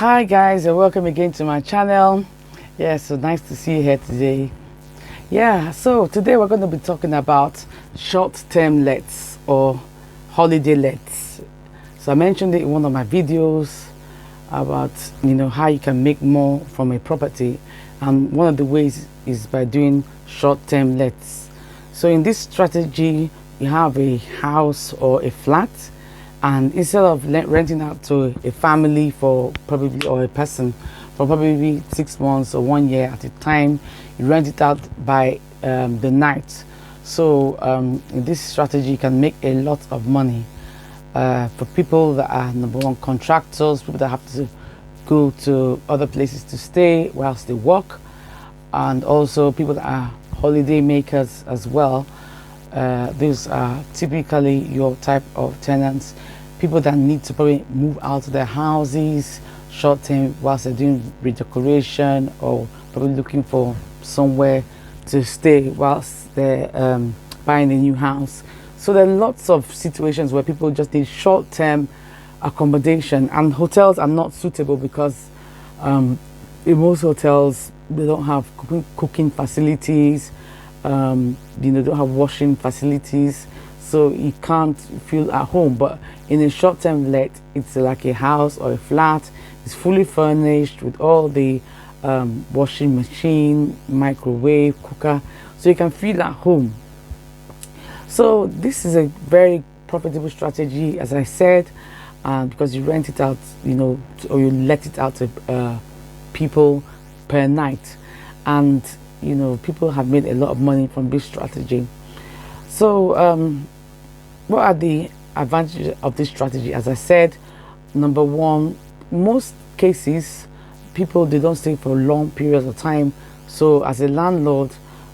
Hi guys, and welcome again to my channel. Yeah, so nice to see you here today. Yeah, so today we're going to be talking about short-term lets or holiday lets. So I mentioned it in one of my videos about how you can make more from a property, and one of the ways is by doing short-term lets. So in this strategy, you have a house or a flat, and instead of renting out to a family for probably, or a person for probably 6 months or 1 year at a time, you rent it out by the night. So in this strategy, you can make a lot of money for people that are, number one, contractors, people that have to go to other places to stay whilst they work, and also people that are holiday makers as well. These are typically your type of tenants, people that need to probably move out of their houses short term whilst they're doing redecoration, or probably looking for somewhere to stay whilst they're buying a new house. So there are lots of situations where people just need short term accommodation, and hotels are not suitable because in most hotels they don't have cooking facilities, don't have washing facilities, so you can't feel at home. But in a short-term let, it's like a house or a flat. It's fully furnished with all the washing machine, microwave, cooker, so you can feel at home. So this is a very profitable strategy, as I said, because you rent it out, or you let it out to people per night, and people have made a lot of money from this strategy. So what are the advantages of this strategy? As I said, number one, most cases people, they don't stay for long periods of time. So as a landlord,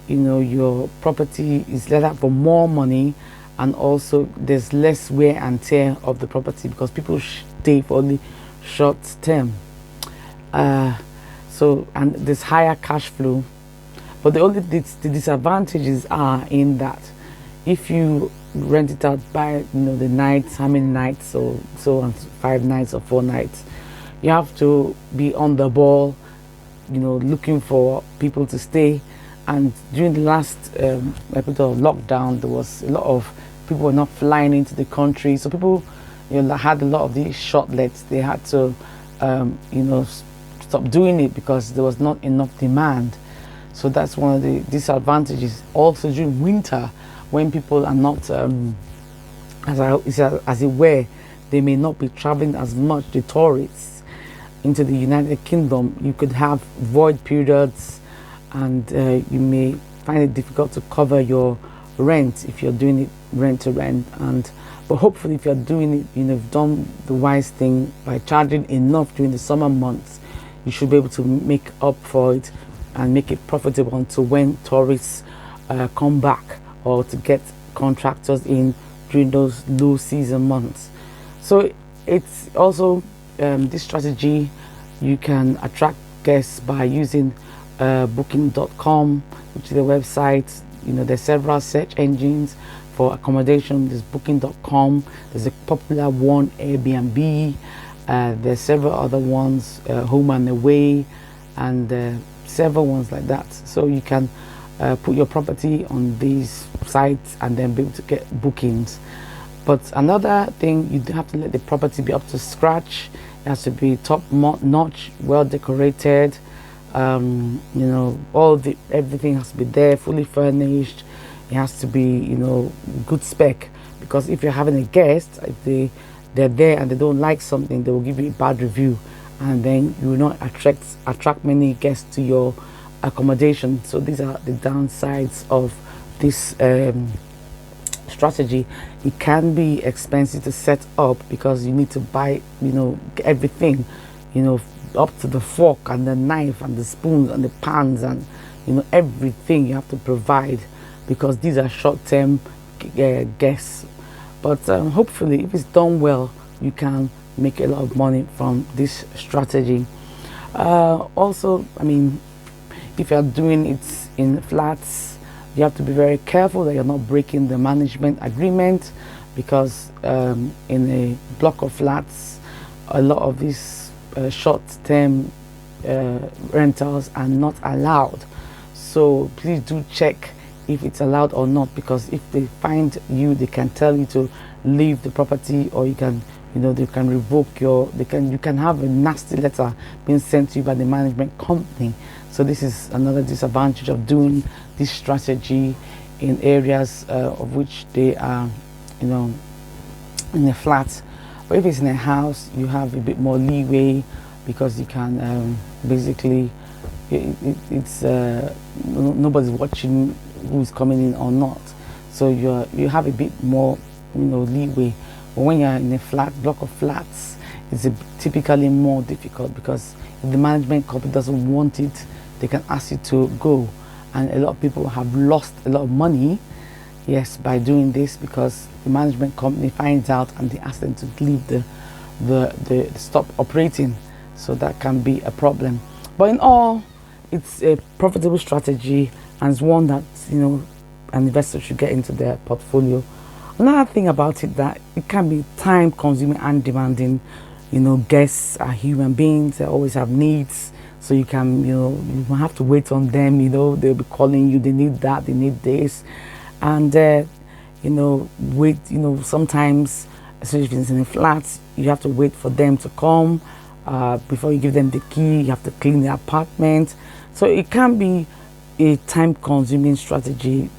your property is let out for more money, and also there's less wear and tear of the property because people stay for only short term. And there's higher cash flow. But the disadvantages are in that if you rent it out by the nights, how many nights, so on, 5 nights or 4 nights, you have to be on the ball, looking for people to stay. And during the last episode of lockdown, there was a lot of people were not flying into the country, so people had a lot of these short lets. They had to stop doing it because there was not enough demand. So that's one of the disadvantages. Also during winter, when people are not as it were, they may not be traveling as much, the tourists, into the United Kingdom, you could have void periods, and you may find it difficult to cover your rent if you're doing it rent to rent. But hopefully, if you're doing it, you've done the wise thing by charging enough during the summer months, you should be able to make up for it and make it profitable until when tourists come back, or to get contractors in during those low season months. So it's also this strategy, you can attract guests by using booking.com, which is the website. There's several search engines for accommodation. There's booking.com, there's a popular one, Airbnb, there's several other ones, Home and Away, and several ones like that. So you can put your property on these sites and then be able to get bookings. But another thing, you have to let the property be up to scratch. It has to be top notch, well decorated. Everything has to be there, fully furnished. It has to be, good spec, because if you're having a guest, if they're there and they don't like something, they will give you a bad review, and then you will not attract many guests to your accommodation. So these are the downsides of this strategy. It can be expensive to set up because you need to buy everything, up to the fork and the knife and the spoons and the pans, and everything you have to provide, because these are short-term guests. But hopefully, if it's done well, you can make a lot of money from this strategy. Also, if you're doing it in flats, you have to be very careful that you're not breaking the management agreement, because in a block of flats, a lot of these short-term rentals are not allowed. So please do check if it's allowed or not, because if they find you, they can tell you to leave the property, or you can, they can revoke you can have a nasty letter being sent to you by the management company. So this is another disadvantage of doing this strategy in areas of which they are, in a flat. But if it's in a house, you have a bit more leeway, because you can basically, it's nobody's watching who's coming in or not, so you have a bit more leeway. But when you're in a flat block of flats, it's typically more difficult, because if the management company doesn't want it, they can ask you to go, and a lot of people have lost a lot of money, yes, by doing this, because the management company finds out and they ask them to leave the stop operating. So that can be a problem. But in all, it's a profitable strategy, and it's one that an investor should get into their portfolio. Another thing about it, that it can be time consuming and demanding. Guests are human beings, they always have needs, so you can you have to wait on them. They'll be calling you, they need that, they need this, and wait. Sometimes, especially if it's in a flat, you have to wait for them to come. Before you give them the key, you have to clean the apartment. So it can be a time-consuming strategy.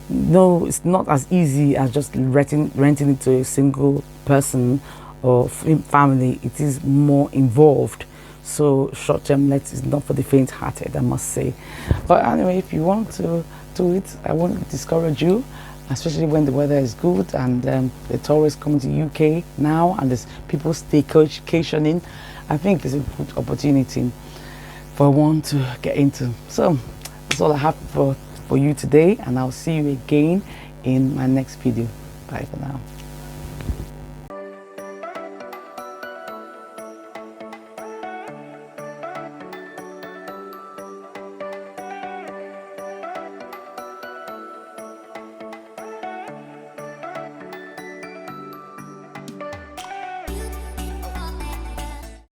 No, it's not as easy as just renting it to a single person or family. It is more involved. So short-term let is not for the faint-hearted, I must say. But anyway, if you want to do it, I won't discourage you, especially when the weather is good and the tourists coming to UK now, and there's people staycationing. I think it's a good opportunity for one to get into. So that's all I have for you today, and I'll see you again in my next video. Bye for now.